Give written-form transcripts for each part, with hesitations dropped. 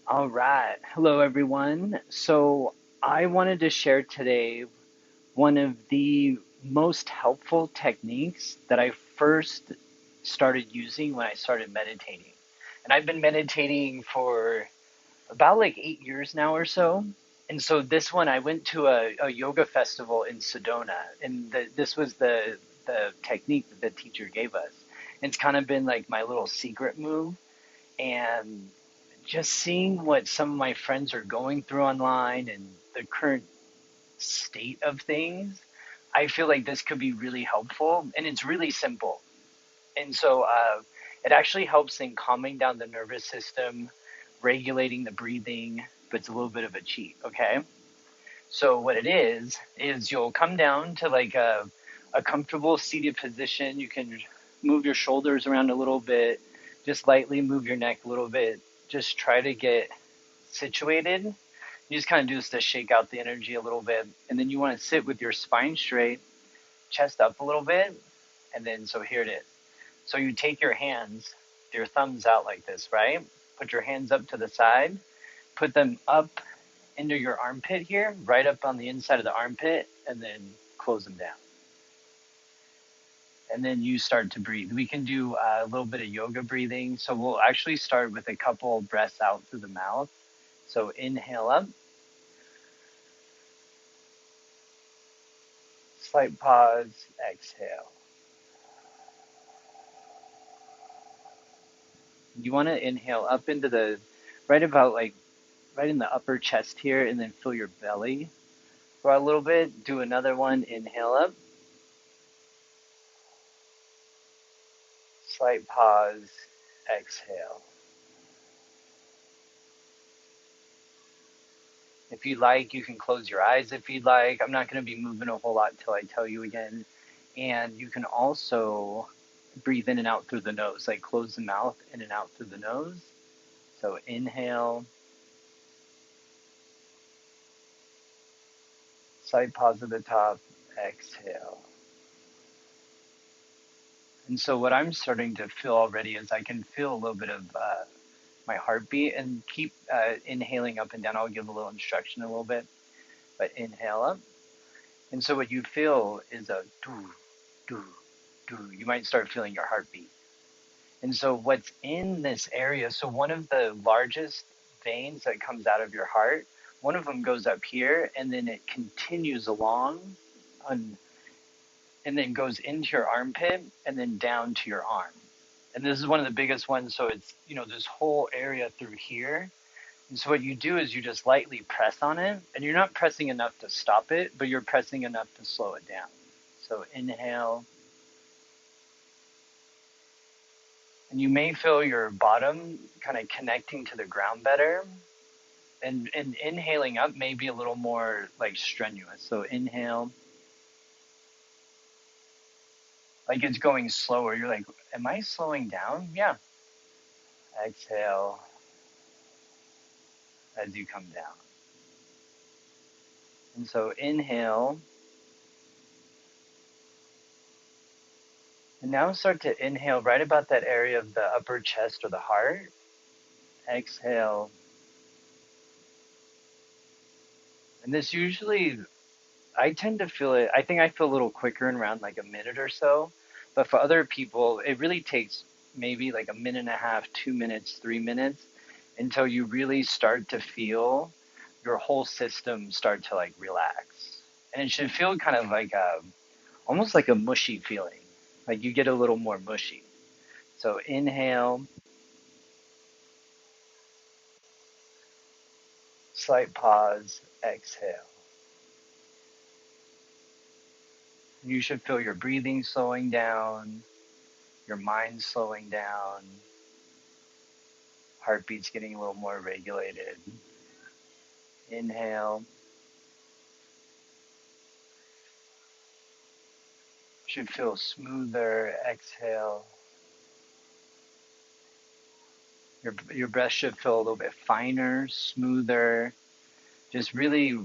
All right. Hello, everyone. So, I wanted to share today one of the most helpful techniques that I first started using when I started meditating. And I've been meditating for about like 8 years now or so. And so, this one, I went to a yoga festival in Sedona, and this was the technique that the teacher gave us. And it's kind of been like my little secret move. And just seeing what some of my friends are going through online and the current state of things, I feel like this could be really helpful. And it's really simple. And so it actually helps in calming down the nervous system, regulating the breathing, but it's a little bit of a cheat, okay? So what it is you'll come down to like a comfortable seated position. You can move your shoulders around a little bit, just lightly move your neck a little bit. Just try to get situated. You just kind of do this to shake out the energy a little bit. And then you want to sit with your spine straight, chest up a little bit. And then, so here it is. So you take your hands, your thumbs out like this, right? Put your hands up to the side, put them up into your armpit here, right up on the inside of the armpit, and then close them down. And then you start to breathe. We can do a little bit of yoga breathing. So we'll actually start with a couple breaths out through the mouth. So inhale up, slight pause, exhale. You want to inhale up into the, right about like, right in the upper chest here, and then fill your belly for a little bit. Do another one, inhale up, slight pause, exhale. If you like, you can close your eyes if you'd like. I'm not going to be moving a whole lot until I tell you again. And you can also breathe in and out through the nose, like close the mouth in and out through the nose. So inhale, slight pause at the top, exhale. And so what I'm starting to feel already is I can feel a little bit of my heartbeat, and keep inhaling up and down. I'll give a little instruction a little bit, but inhale up. And so what you feel is a do, do, do. You might start feeling your heartbeat. And so what's in this area, so one of the largest veins that comes out of your heart, one of them goes up here, and then it continues along on, and then goes into your armpit and then down to your arm. And this is one of the biggest ones. So it's, this whole area through here. And so what you do is you just lightly press on it, and you're not pressing enough to stop it, but you're pressing enough to slow it down. So inhale, and you may feel your bottom kind of connecting to the ground better. And inhaling up may be a little more like strenuous. So inhale, like it's going slower. You're like, am I slowing down? Yeah. Exhale as you come down. And so inhale. And now start to inhale right about that area of the upper chest or the heart. Exhale. And this usually, I tend to feel it, I think I feel a little quicker in around like a minute or so. But for other people, it really takes maybe like a minute and a half, 2 minutes, 3 minutes until you really start to feel your whole system start to like relax. And it should feel kind of like almost like a mushy feeling. Like you get a little more mushy. So inhale, slight pause, exhale. You should feel your breathing slowing down, your mind slowing down, heartbeat's getting a little more regulated. Inhale. Should feel smoother. Exhale. Your breath should feel a little bit finer, smoother, just really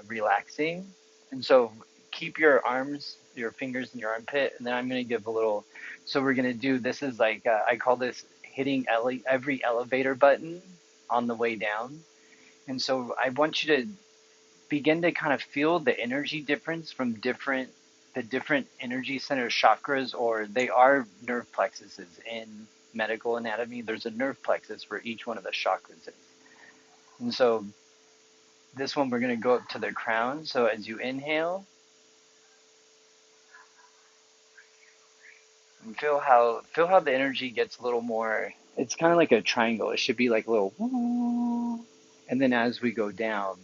relaxing. And so keep your arms, your fingers in your armpit, and then I'm going to give a little. So we're going to do, this is like, I call this hitting every elevator button. on the way down. And so I want you to begin to kind of feel the energy difference from the different energy center chakras, or they are nerve plexuses in medical anatomy. There's a nerve plexus for each one of the chakras. And so this one we're going to go up to the crown. So as you inhale, and feel how the energy gets a little more. It's kind of like a triangle. It should be like a little woo. And then as we go down,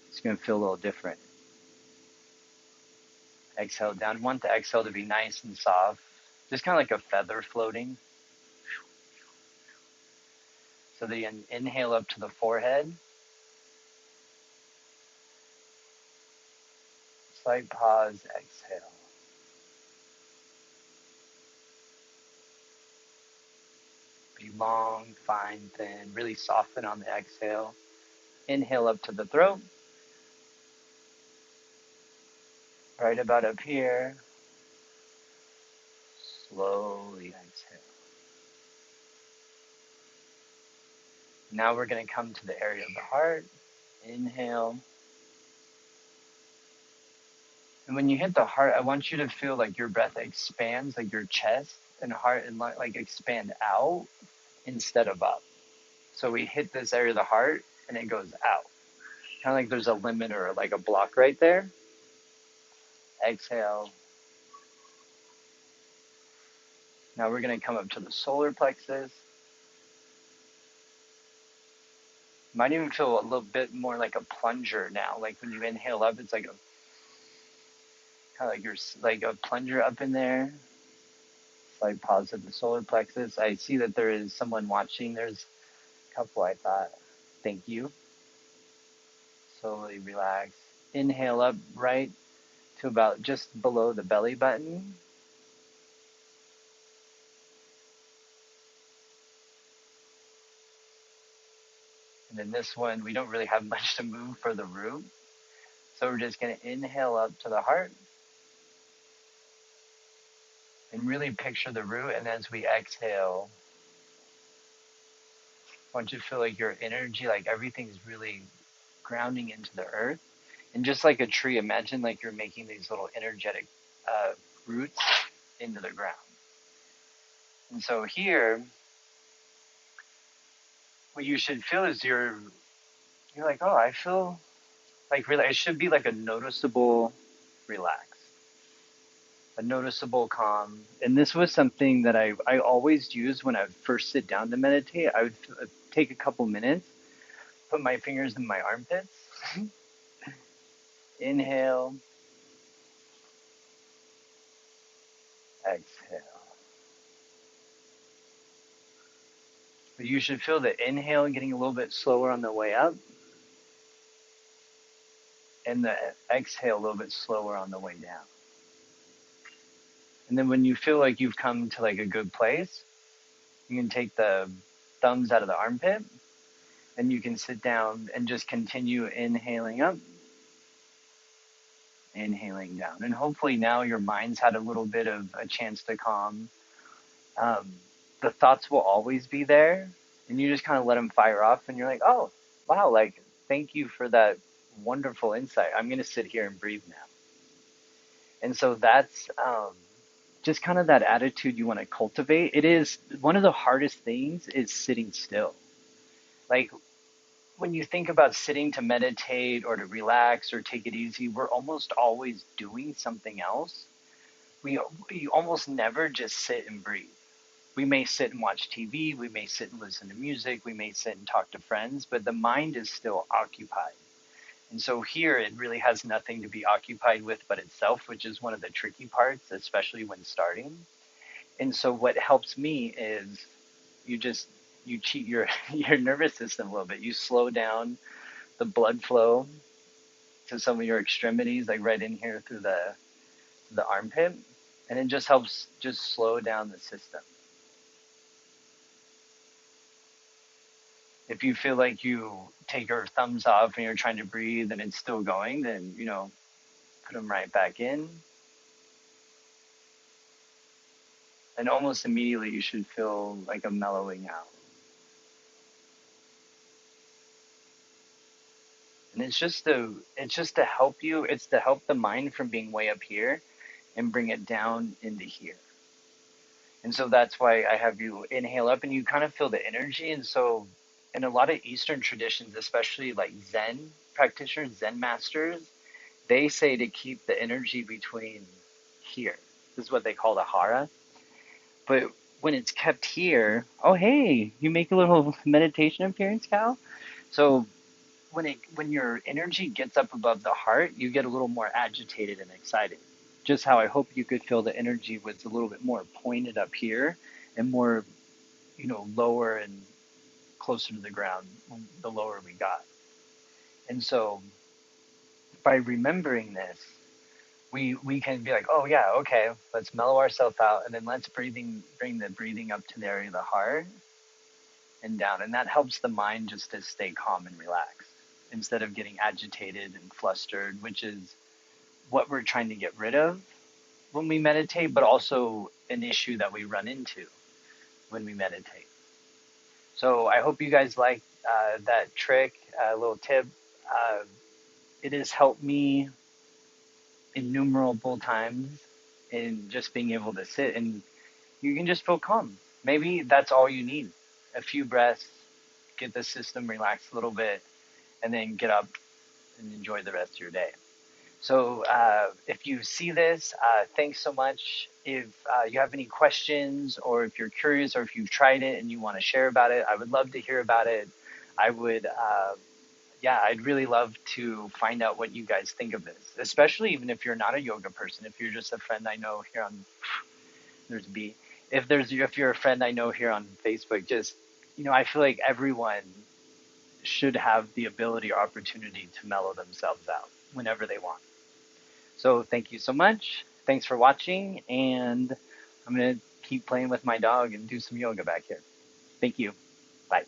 it's going to feel a little different. Exhale down. I want the exhale to be nice and soft, just kind of like a feather floating. So the inhale up to the forehead. Slight pause, exhale. Be long, fine, thin. Really soften on the exhale. Inhale up to the throat. Right about up here. Slowly exhale. Now we're going to come to the area of the heart. Inhale. And when you hit the heart, I want you to feel like your breath expands, like your chest and heart and like expand out instead of up. So we hit this area of the heart and it goes out. Kind of like there's a limit or like a block right there. Exhale. Now we're going to come up to the solar plexus. Might even feel a little bit more like a plunger now. Like when you inhale up, it's like a kind of like you're like a plunger up in there. Slight pause at the solar plexus. I see that there is someone watching. There's a couple, I thought. Thank you. Slowly relax. Inhale up right to about just below the belly button. And then this one, we don't really have much to move for the root. So we're just going to inhale up to the heart and really picture the root. And as we exhale, I want you to feel like your energy, like everything's really grounding into the earth. And just like a tree, imagine like you're making these little energetic roots into the ground. And so here, what you should feel is you're like, oh, I feel like really, it should be like a noticeable relax, a noticeable calm. And this was something that I always use when I would first sit down to meditate. I would take a couple minutes, put my fingers in my armpits, inhale, exhale. But you should feel the inhale getting a little bit slower on the way up, and the exhale a little bit slower on the way down. And then when you feel like you've come to like a good place, you can take the thumbs out of the armpit and you can sit down and just continue inhaling up, inhaling down. And hopefully now your mind's had a little bit of a chance to calm. The thoughts will always be there, and you just kind of let them fire off, and you're like, oh, wow, like, thank you for that wonderful insight. I'm going to sit here and breathe now. And so that's just kind of that attitude you want to cultivate. It is one of the hardest things is sitting still. Like when you think about sitting to meditate or to relax or take it easy, we're almost always doing something else. We almost never just sit and breathe. We may sit and watch TV, we may sit and listen to music, we may sit and talk to friends, but the mind is still occupied. And so here it really has nothing to be occupied with but itself, which is one of the tricky parts, especially when starting. And so what helps me is you just you cheat your your nervous system a little bit. You slow down the blood flow to some of your extremities, like right in here through the armpit, and it just helps just slow down the system. If you feel like you take your thumbs off and you're trying to breathe and it's still going, then put them right back in. And almost immediately you should feel like a mellowing out. And it's just to help you. It's to help the mind from being way up here and bring it down into here. And so that's why I have you inhale up and you kind of feel the energy. And so in a lot of Eastern traditions, especially like Zen practitioners, Zen masters, they say to keep the energy between here. This is what they call the hara. But when it's kept here, oh hey, you make a little meditation appearance, Cal. So when your energy gets up above the heart, you get a little more agitated and excited. Just how I hope you could feel the energy was a little bit more pointed up here and more, lower and closer to the ground the lower we got. And so by remembering this, we can be like, oh yeah, okay, let's mellow ourselves out and then let's bring the breathing up to the area of the heart and down. And that helps the mind just to stay calm and relaxed instead of getting agitated and flustered, which is what we're trying to get rid of when we meditate, but also an issue that we run into when we meditate. So I hope you guys like that trick, little tip. Uh, it has helped me innumerable times in just being able to sit and you can just feel calm. Maybe that's all you need. A few breaths, get the system relaxed a little bit, and then get up and enjoy the rest of your day. So if you see this, thanks so much. If you have any questions or if you're curious or if you've tried it and you want to share about it, I would love to hear about it. I would, yeah, I'd really love to find out what you guys think of this, especially even if you're not a yoga person, if you're just a friend I know here on, there's B. If you're a friend I know here on Facebook, just, I feel like everyone should have the ability or opportunity to mellow themselves out whenever they want. So thank you so much. Thanks for watching, and I'm going to keep playing with my dog and do some yoga back here. Thank you. Bye.